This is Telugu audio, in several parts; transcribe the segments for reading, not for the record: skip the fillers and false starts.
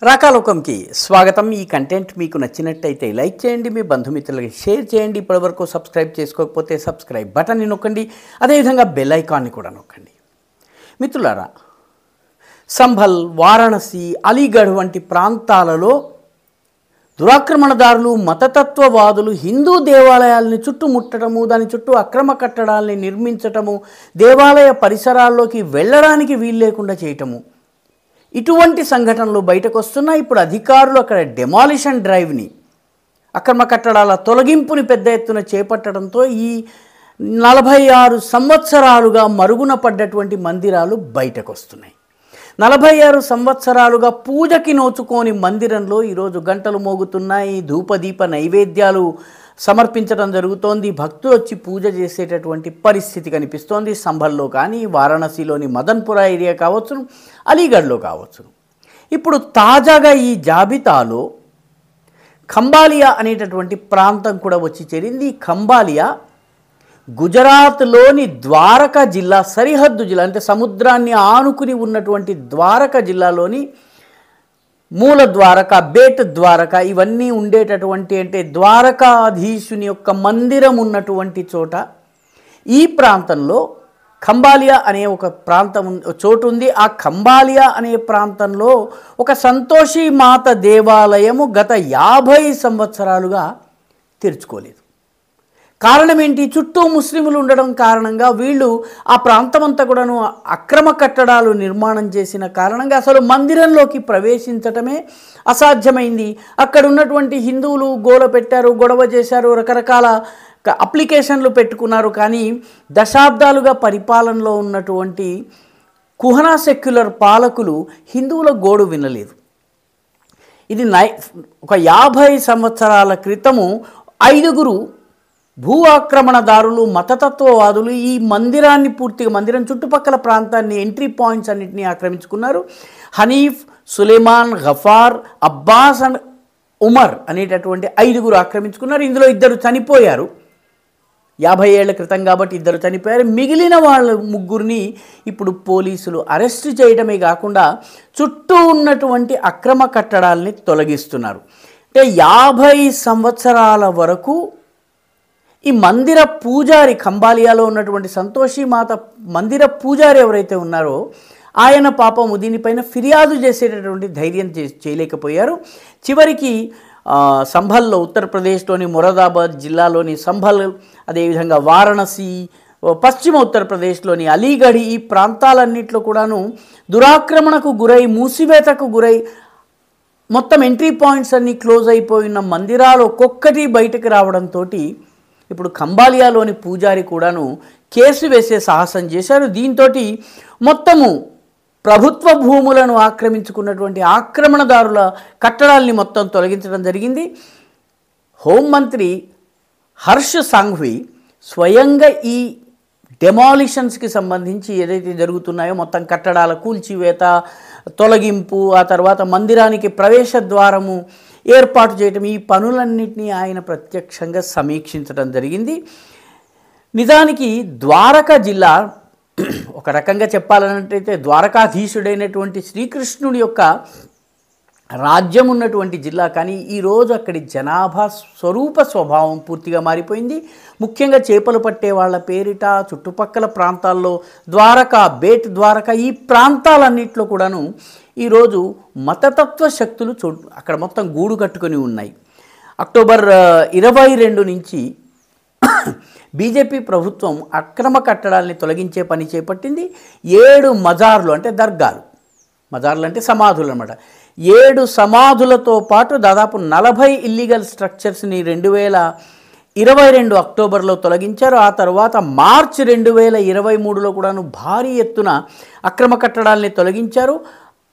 రాకాలోకంకి స్వాగతం। ఈ కంటెంట్ మీకు నచ్చినట్టయితే లైక్ చేయండి, మీ బంధుమిత్రులకి షేర్ చేయండి। ఇప్పటివరకు సబ్స్క్రైబ్ చేసుకోకపోతే సబ్స్క్రైబ్ బటన్ని నొక్కండి, అదేవిధంగా బెల్ ఐకాన్ని కూడా నొక్కండి। మిత్రులారా, సంభల్, వారణాసి, అలీగఢ్ వంటి ప్రాంతాలలో దురాక్రమణదారులు, మతతత్వవాదులు హిందూ దేవాలయాలను చుట్టుముట్టడము, దాని చుట్టూ అక్రమ కట్టడాలని నిర్మించటము, దేవాలయ పరిసరాల్లోకి వెళ్ళడానికి వీలు లేకుండా చేయటము, ఇటువంటి సంఘటనలు బయటకు వస్తున్నాయి। ఇప్పుడు అధికారులు అక్కడ డెమాలిషన్ డ్రైవ్ని, అక్రమ కట్టడాల తొలగింపుని పెద్ద ఎత్తున చేపట్టడంతో ఈ 46 సంవత్సరాలుగా మరుగున పడ్డటువంటి మందిరాలు బయటకు వస్తున్నాయి। 46 సంవత్సరాలుగా పూజకి నోచుకోని మందిరంలో ఈరోజు గంటలు మోగుతున్నాయి, ధూపదీప నైవేద్యాలు సమర్పించడం జరుగుతోంది, భక్తులు వచ్చి పూజ చేసేటటువంటి పరిస్థితి కనిపిస్తోంది। సంభల్లో కానీ, వారణాసిలోని మదన్పుర ఏరియా కావచ్చును, అలీగఢ్లో కావచ్చును। ఇప్పుడు తాజాగా ఈ జాబితాలో ఖంబాలియా అనేటటువంటి ప్రాంతం కూడా వచ్చి చేరింది। ఖంబాలియా గుజరాత్లోని ద్వారకా జిల్లా, సరిహద్దు జిల్లా, అంటే సముద్రాన్ని ఆనుకుని ఉన్నటువంటి ద్వారకా జిల్లాలోని మూల ద్వారక, బేట్ ద్వారక, ఇవన్నీ ఉండేటటువంటి, అంటే ద్వారకాధీశుని యొక్క మందిరం ఉన్నటువంటి చోట, ఈ ప్రాంతంలో ఖంబాలియా అనే ఒక చోటు ఉంది। ఆ ఖంబాలియా అనే ప్రాంతంలో ఒక సంతోషి మాత దేవాలయము గత 50 సంవత్సరాలుగా తెరుచుకోలేదు। కారణం ఏంటి? చుట్టూ ముస్లింలు ఉండడం కారణంగా వీళ్ళు ఆ ప్రాంతమంతా కూడాను అక్రమ కట్టడాలు నిర్మాణం చేసిన కారణంగా అసలు మందిరంలోకి ప్రవేశించటమే అసాధ్యమైంది। అక్కడ ఉన్నటువంటి హిందువులు గోల పెట్టారు, గొడవ చేశారు, రకరకాల అప్లికేషన్లు పెట్టుకున్నారు। కానీ దశాబ్దాలుగా పరిపాలనలో ఉన్నటువంటి కుహనా సెక్యులర్ పాలకులు హిందువుల గోడు వినలేదు। ఇది ఒక 50 సంవత్సరాల క్రితము 5 భూ ఆక్రమణదారులు, మతతత్వవాదులు ఈ మందిరాన్ని పూర్తిగా, మందిరం చుట్టుపక్కల ప్రాంతాన్ని, ఎంట్రీ పాయింట్స్ అన్నింటినీ ఆక్రమించుకున్నారు। హనీఫ్, సులేమాన్, గఫార్, అబ్బాస్ అండ్ ఉమర్ అనేటటువంటి 5 ఆక్రమించుకున్నారు। ఇందులో 2 చనిపోయారు, 50 ఏళ్ల క్రితం కాబట్టి 2 చనిపోయారు। మిగిలిన వాళ్ళ 3 ఇప్పుడు పోలీసులు అరెస్టు చేయడమే కాకుండా చుట్టూ ఉన్నటువంటి అక్రమ కట్టడాలని తొలగిస్తున్నారు। అంటే 50 సంవత్సరాల వరకు ఈ మందిర పూజారి, ఖంబాలియాలో ఉన్నటువంటి సంతోషి మాత మందిర పూజారి ఎవరైతే ఉన్నారో ఆయన పాపము దీనిపైన ఫిర్యాదు చేసేటటువంటి ధైర్యం చేయలేకపోయారు। చివరికి సంభల్లో, ఉత్తరప్రదేశ్లోని మొరాదాబాద్ జిల్లాలోని సంభల్, అదేవిధంగా వారణాసి, పశ్చిమ ఉత్తరప్రదేశ్లోని అలీగఢ్, ఈ ప్రాంతాలన్నింటిలో కూడాను దురాక్రమణకు గురై, మూసివేతకు గురై, మొత్తం ఎంట్రీ పాయింట్స్ అన్నీ క్లోజ్ అయిపోయిన మందిరాలు ఒక్కొక్కటి బయటకు రావడంతో ఇప్పుడు ఖంబాలియాలోని పూజారి కూడాను కేసు వేసే సాహసం చేశారు। దీంతో మొత్తము ప్రభుత్వ భూములను ఆక్రమించుకున్నటువంటి ఆక్రమణదారుల కట్టడాల్ని మొత్తం తొలగించడం జరిగింది। హోంమంత్రి హర్ష్ సాంఘ్వి స్వయంగా ఈ డెమాలిషన్స్కి సంబంధించి ఏదైతే జరుగుతున్నాయో, మొత్తం కట్టడాల కూల్చివేత, తొలగింపు, ఆ తర్వాత మందిరానికి ప్రవేశ ద్వారము ఏర్పాటు చేయటం, ఈ పనులన్నింటినీ ఆయన ప్రత్యక్షంగా సమీక్షించడం జరిగింది। నిజానికి ద్వారకా జిల్లా ఒక రకంగా చెప్పాలన్నట్టయితే ద్వారకాధీశుడైనటువంటి శ్రీకృష్ణుడి యొక్క రాజ్యం ఉన్నటువంటి జిల్లా। కానీ ఈరోజు అక్కడి జనాభా స్వరూప స్వభావం పూర్తిగా మారిపోయింది। ముఖ్యంగా చేపలు పట్టే వాళ్ళ పేరిట చుట్టుపక్కల ప్రాంతాల్లో ద్వారకా, బేట్ ద్వారకా, ఈ ప్రాంతాలన్నింటిలో కూడాను ఈరోజు మతతత్వ శక్తులు అక్కడ మొత్తం గూడు కట్టుకొని ఉన్నాయి। అక్టోబర్ 22 నుంచి బీజేపీ ప్రభుత్వం అక్రమ కట్టడాల్ని తొలగించే పని చేపట్టింది। 7 మజార్లు, అంటే దర్గాలు, మజార్లు అంటే సమాధులు అన్నమాట, 7 సమాధులతో పాటు దాదాపు 40 ఇల్లీగల్ స్ట్రక్చర్స్ని 2022 అక్టోబర్లో తొలగించారు। ఆ తర్వాత మార్చి 2023లో కూడాను భారీ ఎత్తున అక్రమ కట్టడాల్ని తొలగించారు।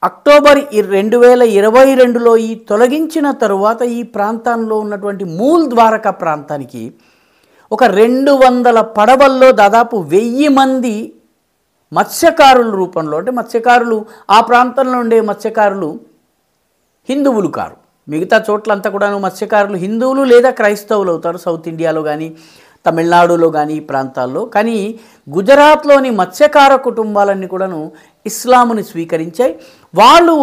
అక్టోబర్ 2022లో ఈ తొలగించిన తరువాత ఈ ప్రాంతంలో ఉన్నటువంటి మూల్ ద్వారకా ప్రాంతానికి ఒక 200 పడవల్లో దాదాపు 1000 మంది మత్స్యకారుల రూపంలో, అంటే మత్స్యకారులు, ఆ ప్రాంతంలో ఉండే మత్స్యకారులు హిందువులు కారు, మిగతా చోట్లంతా కూడాను మత్స్యకారులు హిందువులు లేదా క్రైస్తవులు అవుతారు, సౌత్ ఇండియాలో కానీ తమిళనాడులో కానీ ఈ ప్రాంతాల్లో। కానీ గుజరాత్లోని మత్స్యకార కుటుంబాలన్నీ కూడాను ఇస్లాముని స్వీకరించాయి। వాళ్ళు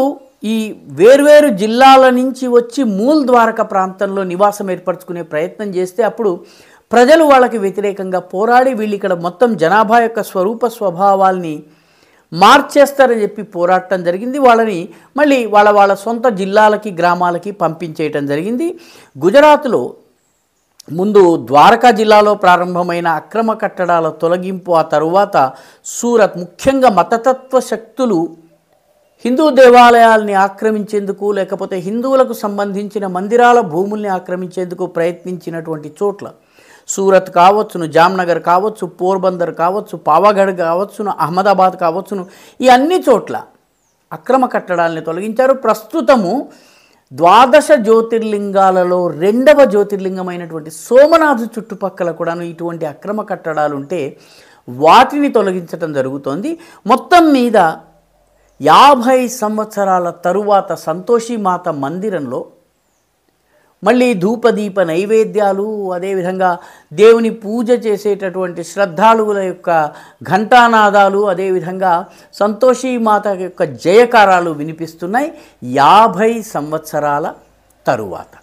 ఈ వేర్వేరు జిల్లాల నుంచి వచ్చి మూల్ ద్వారక ప్రాంతంలో నివాసం ఏర్పరచుకునే ప్రయత్నం చేస్తే అప్పుడు ప్రజలు వాళ్ళకి వ్యతిరేకంగా పోరాడి వీళ్ళు ఇక్కడ మొత్తం జనాభా యొక్క స్వరూప స్వభావాల్ని మార్చేస్తారని చెప్పి పోరాటం జరిగింది. వాళ్ళని మళ్ళీ వాళ్ళ సొంత జిల్లాలకి గ్రామాలకి పంపించేయటం జరిగింది. గుజరాత్లో ముందు ద్వారకా జిల్లాలో ప్రారంభమైన అక్రమ కట్టడాల తొలగింపు, ఆ తరువాత సూరత్, ముఖ్యంగా మతతత్వ శక్తులు హిందూ దేవాలయాల్ని ఆక్రమించేందుకు లేకపోతే హిందువులకు సంబంధించిన మందిరాల భూముల్ని ఆక్రమించేందుకు ప్రయత్నించినటువంటి చోట్ల సూరత్ కావచ్చును, జామ్నగర్ కావచ్చు, పోర్బందర్ కావచ్చు, పావాగఢ్ కావచ్చును, అహ్మదాబాద్ కావచ్చును, ఈ అన్ని చోట్ల అక్రమ కట్టడాలని తొలగించారు. ప్రస్తుతము 12 జ్యోతిర్లింగాలలో 2వ జ్యోతిర్లింగమైనటువంటి సోమనాథ్ చుట్టుపక్కల కూడాను ఇటువంటి అక్రమ కట్టడాలు ఉంటే వాటిని తొలగించడం జరుగుతోంది. మొత్తం మీద 50 సంవత్సరాల తరువాత సంతోషిమాత మందిరంలో మళ్ళీ ధూపదీప నైవేద్యాలు, అదేవిధంగా దేవుని పూజ చేసేటటువంటి శ్రద్ధాళువుల యొక్క ఘంటానాదాలు, అదేవిధంగా సంతోషిమాత యొక్క జయకారాలు వినిపిస్తున్నాయి 50 సంవత్సరాల తరువాత.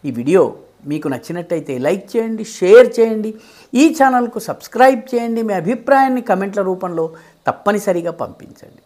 ఈ వీడియో మీకు నచ్చినట్టయితే లైక్ చేయండి, షేర్ చేయండి, ఈ ఛానల్కు సబ్స్క్రైబ్ చేయండి. మీ అభిప్రాయాన్ని కమెంట్ల రూపంలో తప్పనిసరిగా పంపించండి.